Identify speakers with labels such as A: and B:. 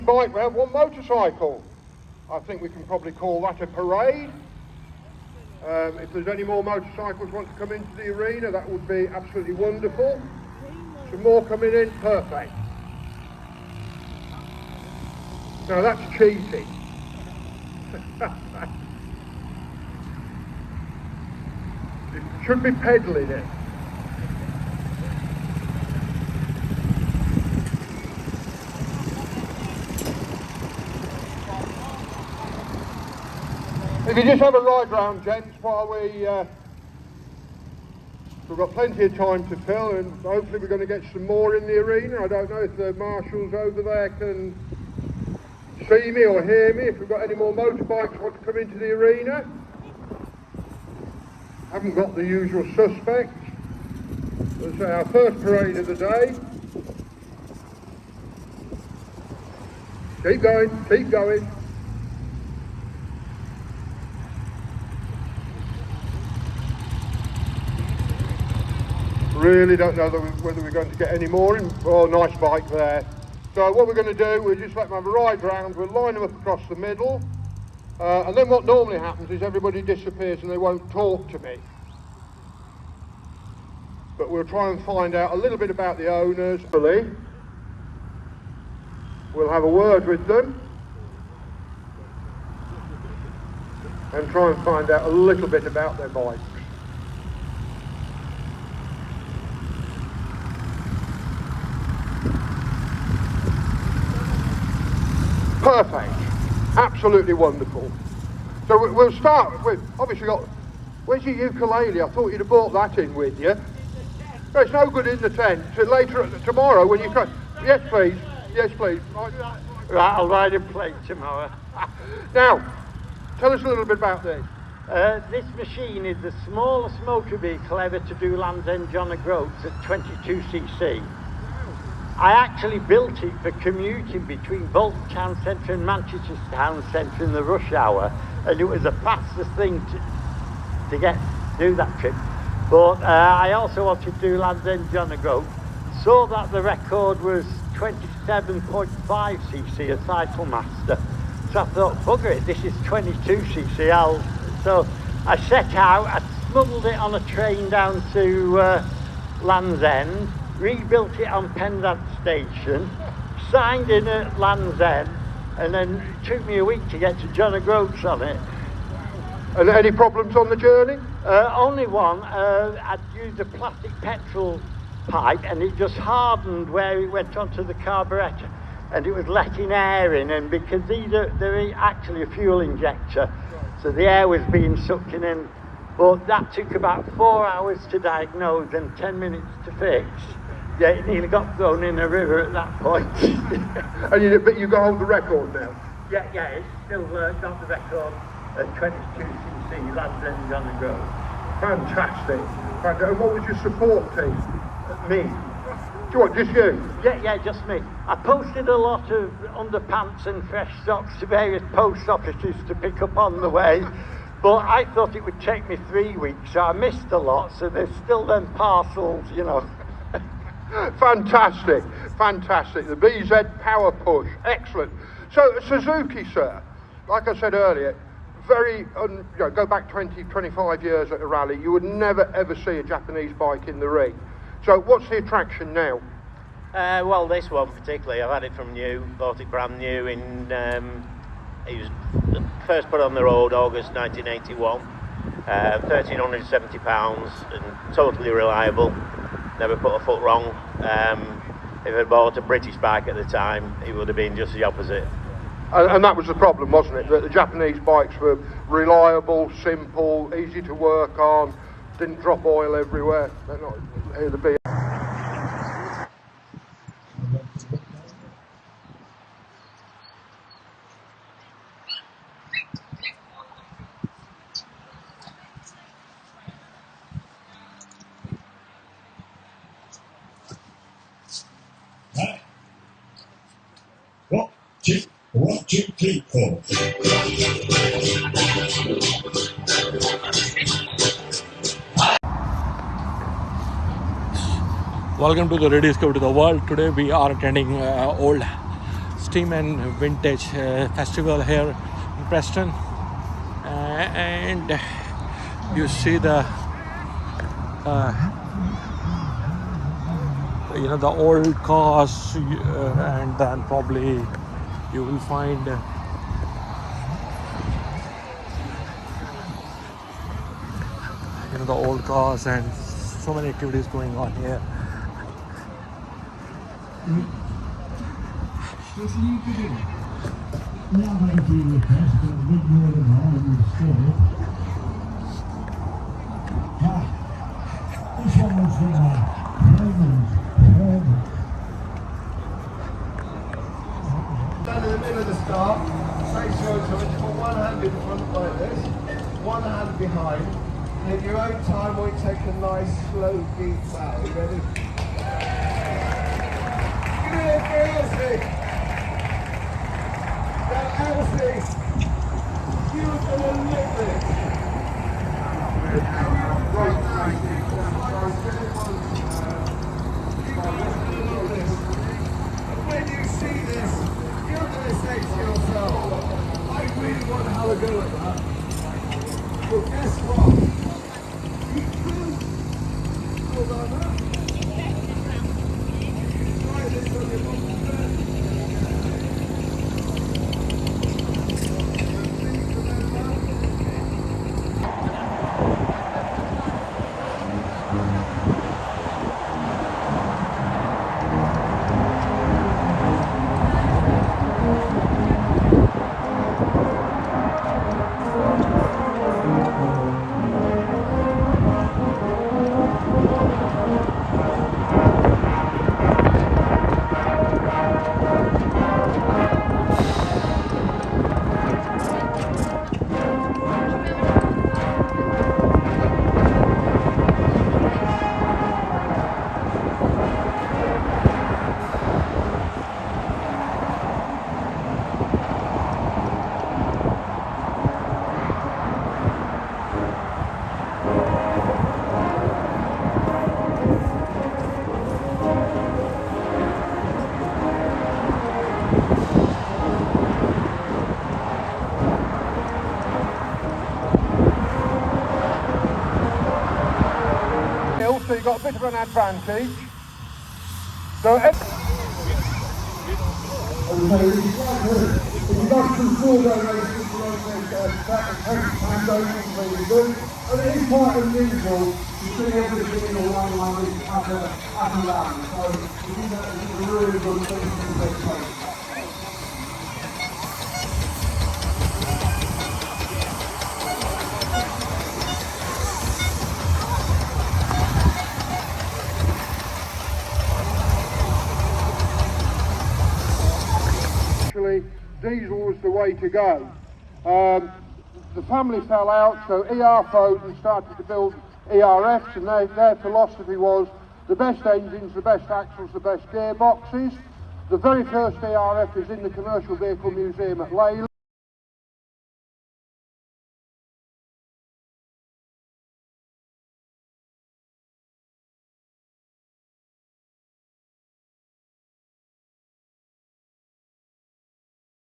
A: Bike, we have one motorcycle. I think we can probably call that a parade. If there's any more motorcycles want to come into the arena, that would be absolutely wonderful. Some more coming in, perfect. Now that's cheating. It should be pedalling it. If you just have a ride round, gents, while we've got plenty of time to fill, and hopefully we're going to get some more in the arena. I don't know if the marshals over there can see me or hear me, if we've got any more motorbikes want to come into the arena. Haven't got the usual suspects. It's our first parade of the day. Keep going, keep going. Really don't know whether we're going to get any more in. Oh, nice bike there. So what we're going to do, we'll just let them have a ride round, we'll line them up across the middle, and then what normally happens is everybody disappears and they won't talk to me. But we'll try and find out a little bit about the owners. We'll have a word with them and try and find out a little bit about their bikes. Perfect, absolutely wonderful. So we'll start with, obviously where's your ukulele? I thought you'd have brought that in with you. No, it's no good in the tent. So later, tomorrow when you come, yes please, yes please.
B: Right, I'll ride and play tomorrow.
A: Now, tell us a little bit about this.
B: This machine is the smallest motor vehicle ever to do Land's End John O'Groats at 22cc. I actually built it for commuting between Bolton Town Centre and Manchester Town Centre in the rush hour, and it was the fastest thing to do that trip. But I also wanted to do Land's End John O'Groats, saw that the record was 27.5cc, a Cycle Master. So I thought, bugger it, this is 22cc. So I set out, I smuggled it on a train down to Land's End, rebuilt it on Pendant Station, signed in at Land's End, and then it took me a week to get to John O'Groats on it.
A: And any problems on the journey?
B: Only one. I'd used a plastic petrol pipe and it just hardened where it went onto the carburettor, and it was letting air in, and because they're actually a fuel injector, so the air was being sucked in. But that took about 4 hours to diagnose and 10 minutes to fix. Yeah, it nearly got thrown in a river at that point.
A: But you got hold of the record now?
B: Yeah, it's still got the record at 22cc, Land's End John O'Groats.
A: Fantastic. And what was your support team?
B: Me.
A: Do you want, just you?
B: Yeah, just me. I posted a lot of underpants and fresh socks to various post offices to pick up on the way, but I thought it would take me 3 weeks, so I missed a lot, so there's still them parcels, you know.
A: Fantastic, fantastic. The BZ Power Push, excellent. So Suzuki, sir, like I said earlier, go back 20, 25 years at a rally, you would never ever see a Japanese bike in the ring. So what's the attraction now?
C: Well, this one particularly, I've had it from new, bought it brand new in, it was first put on the road August 1981, £1,370 and totally reliable. Never put a foot wrong. If I'd bought a British bike at the time, it would have been just the opposite.
A: And that was the problem, wasn't it? That the Japanese bikes were reliable, simple, easy to work on, didn't drop oil everywhere. They're not here to be.
D: One, two, three, four.
E: Welcome to the Rediscover to the World. Today we are attending old steam and vintage festival here in Preston, and you see the the old cars, and then probably you will find the old cars, and so many activities going on here.
F: Stand in the middle of the start, say show time, put one hand in front like this, one hand behind, and in your own time we take a nice slow deep bow. You ready? Give it for Elsie! Now Elsie, you're gonna live this! When you see this, you're going to say to yourself, I really want to have a go at that. Well, guess what? You could hold on that. Try this on your mom's bed.
A: So you've got a bit of an advantage. So
F: If you've got some full donations, hand over really good. And it is quite unusual to see everything in a line like this at a land. So I think that is a really good thing to take place.
A: actually diesel was the way to go. The family fell out, so ER Foden started to build ERFs, and their philosophy was the best engines, the best axles, the best gearboxes. The very first ERF is in the Commercial Vehicle Museum at Leyland.